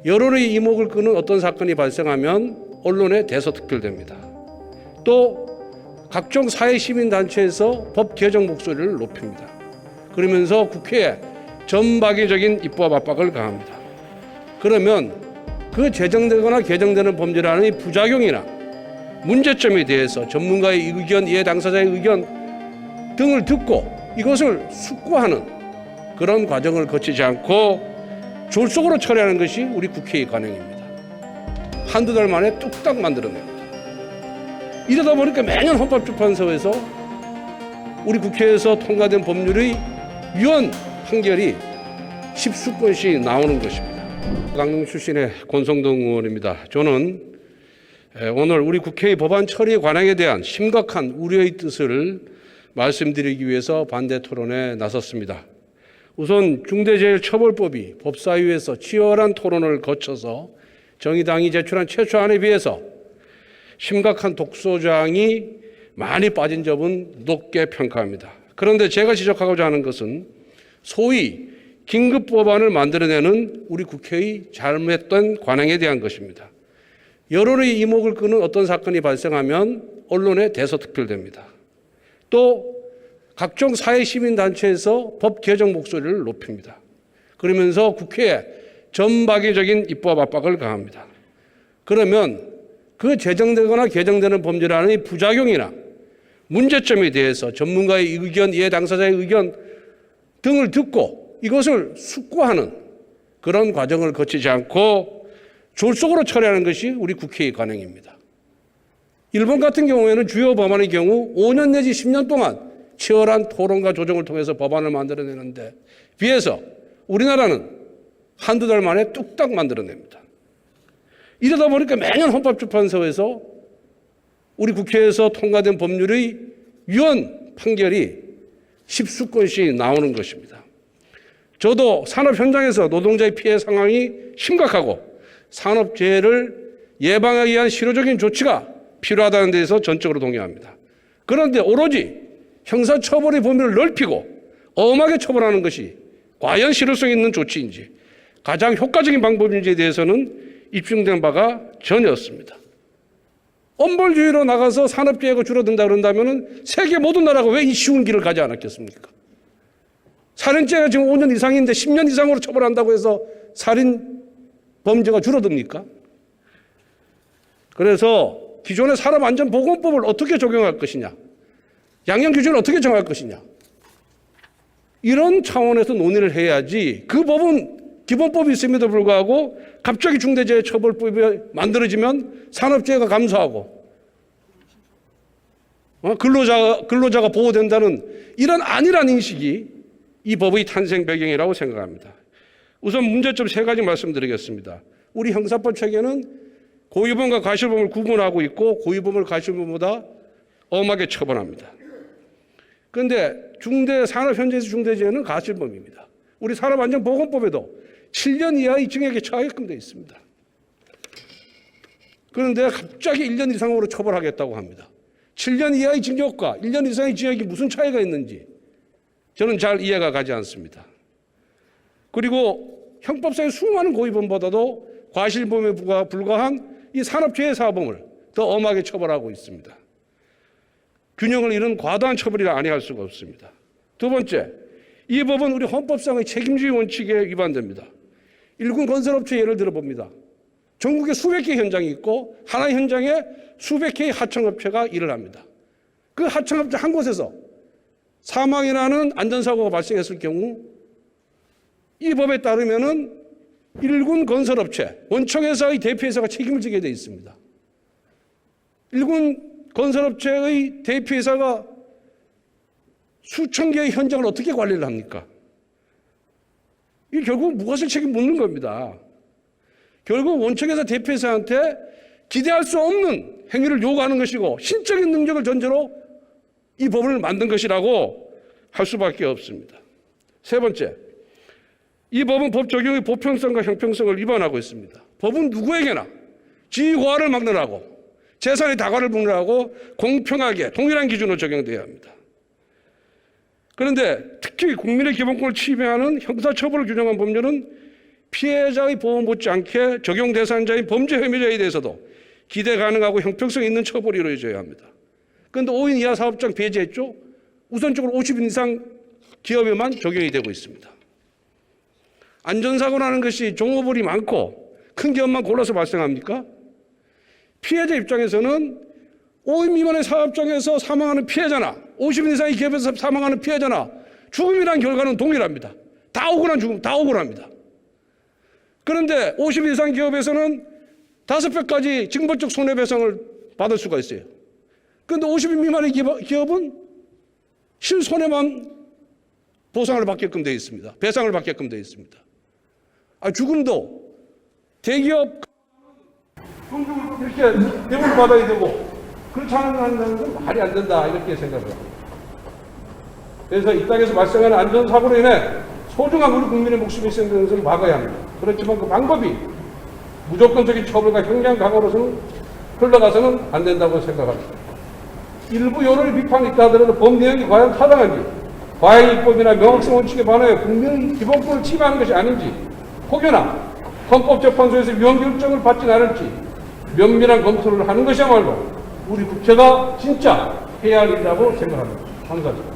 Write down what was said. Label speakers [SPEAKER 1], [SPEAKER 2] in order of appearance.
[SPEAKER 1] 여론의 이목을 끄는 어떤 사건이 발생하면 언론에 대서특필됩니다. 또 각종 사회시민단체에서 법 개정 목소리를 높입니다. 그러면서 국회에 전방위적인 입법 압박을 가합니다. 그러면 그 제정되거나 개정되는 법률안의 부작용이나 문제점에 대해서 전문가의 의견, 이해 당사자의 의견 등을 듣고 이것을 숙고하는 그런 과정을 거치지 않고 졸속으로 처리하는 것이 우리 국회의 관행입니다. 한두 달 만에 뚝딱 만들어냅니다. 이러다 보니까 매년 헌법재판소에서 우리 국회에서 통과된 법률의 위헌 판결이 십수건씩 나오는 것입니다. 강릉 출신의 권성동 의원입니다. 저는 오늘 우리 국회의 법안 처리 관행에 대한 심각한 우려의 뜻을 말씀드리기 위해서 반대 토론에 나섰습니다. 우선 중대재해처벌법이 법사위에서 치열한 토론을 거쳐서 정의당이 제출한 최초안에 비해서 심각한 독소조항이 많이 빠진 점은 높게 평가합니다. 그런데 제가 지적하고자 하는 것은 소위 긴급법안을 만들어내는 우리 국회의 잘못된 관행에 대한 것입니다. 여론의 이목을 끄는 어떤 사건이 발생하면 언론에 대서특필됩니다. 또 각종 사회시민단체에서 법 개정 목소리를 높입니다. 그러면서 국회에 전방위적인 입법 압박을 가합니다. 그러면 그 제정되거나 개정되는 법률안의 부작용이나 문제점에 대해서 전문가의 의견, 이해 당사자의 의견 등을 듣고 이것을 숙고하는 그런 과정을 거치지 않고 졸속으로 처리하는 것이 우리 국회의 관행입니다. 일본 같은 경우에는 주요 법안의 경우 5년 내지 10년 동안 치열한 토론과 조정을 통해서 법안을 만들어내는데 비해서 우리나라는 한두 달 만에 뚝딱 만들어냅니다. 이러다 보니까 매년 헌법재판소에서 우리 국회에서 통과된 법률의 위헌 판결이 십수건씩 나오는 것입니다. 저도 산업 현장에서 노동자의 피해 상황이 심각하고 산업재해를 예방하기 위한 실효적인 조치가 필요하다는 데서 전적으로 동의합니다. 그런데 오로지 형사처벌의 범위를 넓히고 엄하게 처벌하는 것이 과연 실효성 있는 조치인지 가장 효과적인 방법인지에 대해서는 입증된 바가 전혀 없습니다. 엄벌주의로 나가서 산업재해가 줄어든다 그런다면 세계 모든 나라가 왜 이 쉬운 길을 가지 않았겠습니까? 살인죄가 지금 5년 이상인데 10년 이상으로 처벌한다고 해서 살인 범죄가 줄어듭니까? 그래서 기존의 산업안전보건법을 어떻게 적용할 것이냐, 양형기준을 어떻게 정할 것이냐, 이런 차원에서 논의를 해야지 그 법은 기본법이 있음에도 불구하고 갑자기 중대재해처벌법이 만들어지면 산업재해가 감소하고 근로자가 보호된다는 이런 안일한 인식이 이 법의 탄생 배경이라고 생각합니다. 우선 문제점 3가지 말씀드리겠습니다. 우리 형사법 체계는 고의범과 과실범을 구분하고 있고 고의범을 과실범보다 엄하게 처벌합니다. 그런데 산업현장에서 중대재해는 과실범입니다. 우리 산업안전보건법에도 7년 이하의 징역에 처하게끔 되어 있습니다. 그런데 갑자기 1년 이상으로 처벌하겠다고 합니다. 7년 이하의 징역과 1년 이상의 징역이 무슨 차이가 있는지 저는 잘 이해가 가지 않습니다. 그리고 형법상의 수많은 고의범보다도 과실범에 불과한 이 산업재해 사범을 더 엄하게 처벌하고 있습니다. 균형을 잃은 과도한 처벌이라 아니할 수가 없습니다. 두 번째, 이 법은 우리 헌법상의 책임주의 원칙에 위반됩니다. 일군 건설업체 예를 들어봅니다. 전국에 수백 개의 현장이 있고 하나의 현장에 수백 개의 하청업체가 일을 합니다. 그 하청업체 한 곳에서 사망이라는 안전사고가 발생했을 경우 이 법에 따르면은 일군 건설업체, 원청회사의 대표회사가 책임을 지게 되어 있습니다. 일군 건설업체의 대표회사가 수천 개의 현장을 어떻게 관리를 합니까? 이 결국 무엇을 책임 묻는 겁니다. 결국 원청회사 대표회사한테 기대할 수 없는 행위를 요구하는 것이고 신적인 능력을 전제로 이 법을 만든 것이라고 할 수밖에 없습니다. 세 번째, 이 법은 법 적용의 보편성과 형평성을 위반하고 있습니다. 법은 누구에게나 지위 고하를 막론하고 재산의 다과를 막론하고 공평하게 동일한 기준으로 적용돼야 합니다. 그런데 특히 국민의 기본권을 침해하는 형사처벌을 규정한 법률은 피해자의 보호 못지않게 적용 대상자인 범죄 혐의자에 대해서도 기대 가능하고 형평성 있는 처벌이 이루어져야 합니다. 그런데 5인 이하 사업장 배제했죠. 우선적으로 50인 이상 기업에만 적용이 되고 있습니다. 안전사고 나는 것이 종업원이 많고 큰 기업만 골라서 발생합니까? 피해자 입장에서는 5인 미만의 사업장에서 사망하는 피해자나 50인 이상의 기업에서 사망하는 피해자나 죽음이란 결과는 동일합니다. 다 억울한 죽음, 다 억울합니다. 그런데 50인 이상 기업에서는 5배까지 징벌적 손해배상을 받을 수가 있어요. 그런데 50인 미만의 기업은 실손해만 보상을 받게끔 되어 있습니다. 배상을 받게끔 되어 있습니다. 죽음도 대기업 종족을 이렇게 대우를 받아야 되고 그렇지 않는 건 말이 안 된다 이렇게 생각을 합니다. 그래서 이 땅에서 발생하는 안전사고로 인해 소중한 우리 국민의 목숨이 희생되는 것을 막아야 합니다. 그렇지만 그 방법이 무조건적인 처벌과 형량 강화로서는 흘러가서는 안 된다고 생각합니다. 일부 여론의 비판이 있다 하더라도 법 내용이 과연 타당한지, 과잉입법이나 명확성 원칙에 반하여 국민의 기본권을 침해하는 것이 아닌지, 혹여나 헌법재판소에서 위헌 결정을 받진 않을지 면밀한 검토를 하는 것이야말로 우리 국회가 진짜 해야 할 일이라고 생각합니다. 감사합니다.